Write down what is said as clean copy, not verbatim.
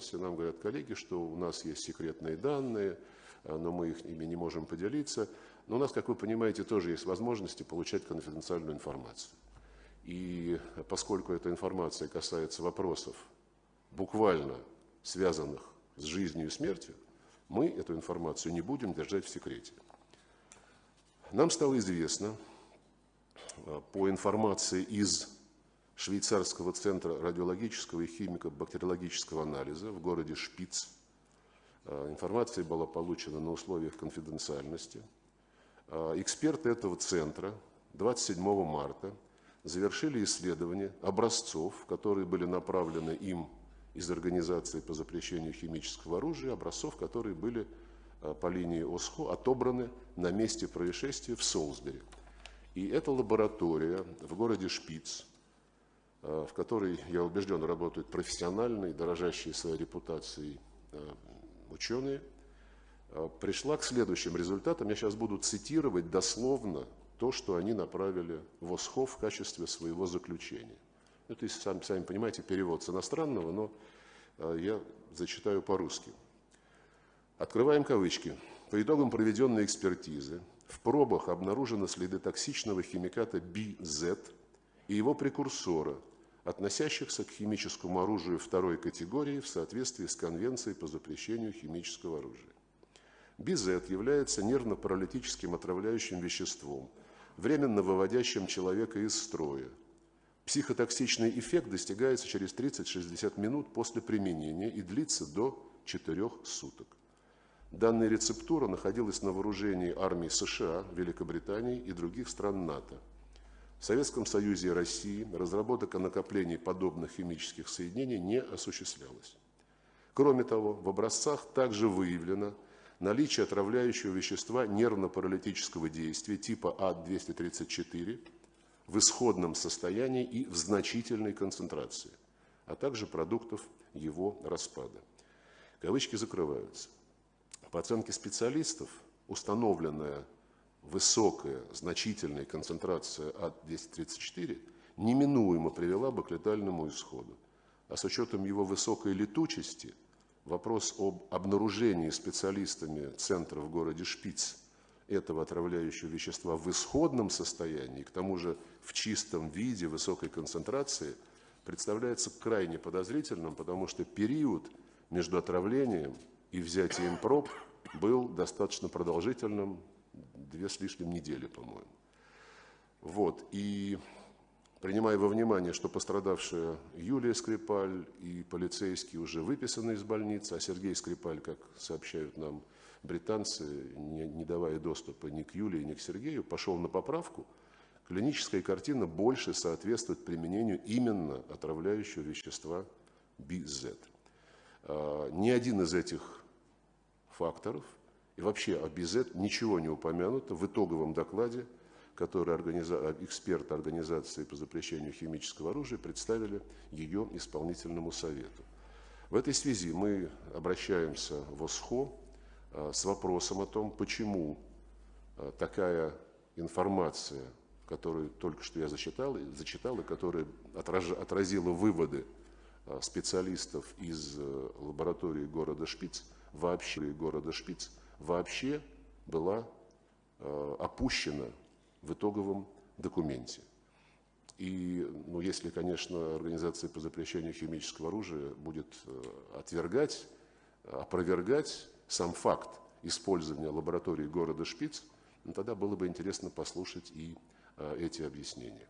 ситуации, нам говорят коллеги, что у нас есть секретные данные, но мы ими не можем поделиться. Но у нас, как вы понимаете, тоже есть возможности получать конфиденциальную информацию. И поскольку эта информация касается вопросов, буквально связанных с жизнью и смертью, мы эту информацию не будем держать в секрете. Нам стало известно по информации из Швейцарского центра радиологического и химико-бактериологического анализа в городе Шпиц. Информация была получена на условиях конфиденциальности. Эксперты этого центра 27 марта завершили исследование образцов, которые были направлены им из Организации по запрещению химического оружия, образцов, которые были по линии ОСХО отобраны на месте происшествия в Солсбери. И эта лаборатория в городе Шпиц, в которой, я убежден, работают профессиональные, дорожащие своей репутацией ученые, пришла к следующим результатам. Я сейчас буду цитировать дословно то, что они направили в ОСХО в качестве своего заключения. Это, сами понимаете, перевод с иностранного, но я зачитаю по-русски. Открываем кавычки. По итогам проведенной экспертизы в пробах обнаружены следы токсичного химиката BZ и его прекурсора, относящихся к химическому оружию второй категории в соответствии с Конвенцией по запрещению химического оружия. BZ является нервно-паралитическим отравляющим веществом, временно выводящим человека из строя. Психотоксичный эффект достигается через 30-60 минут после применения и длится до 4 суток. Данная рецептура находилась на вооружении армий США, Великобритании и других стран НАТО. В Советском Союзе и России разработка накоплений подобных химических соединений не осуществлялась. Кроме того, в образцах также выявлено наличие отравляющего вещества нервно-паралитического действия типа А-234 в исходном состоянии и в значительной концентрации, а также продуктов его распада. Кавычки закрываются. По оценке специалистов, установленная высокая, значительная концентрация А-234 неминуемо привела бы к летальному исходу. А с учетом его высокой летучести, вопрос об обнаружении специалистами центра в городе Шпиц этого отравляющего вещества в исходном состоянии, к тому же в чистом виде, высокой концентрации, представляется крайне подозрительным, потому что период между отравлением и взятием проб был достаточно продолжительным, 2 с лишним недели, по-моему. Вот. И принимая во внимание, что пострадавшая Юлия Скрипаль и полицейские уже выписаны из больницы, а Сергей Скрипаль, как сообщают нам британцы, не давая доступа ни к Юлии, ни к Сергею, пошел на поправку, клиническая картина больше соответствует применению именно отравляющего вещества BZ. Ни один из этих факторов, и вообще о BZ ничего не упомянуто в итоговом докладе, который эксперты Организации по запрещению химического оружия представили ее исполнительному совету. В этой связи мы обращаемся в ОСХО с вопросом о том, почему такая информация, которую только что я зачитал и которая отразила выводы специалистов из лаборатории города Шпиц, вообще была опущена в итоговом документе. И, если, конечно, Организация по запрещению химического оружия будет опровергать сам факт использования лаборатории города Шпиц, тогда было бы интересно послушать и эти объяснения.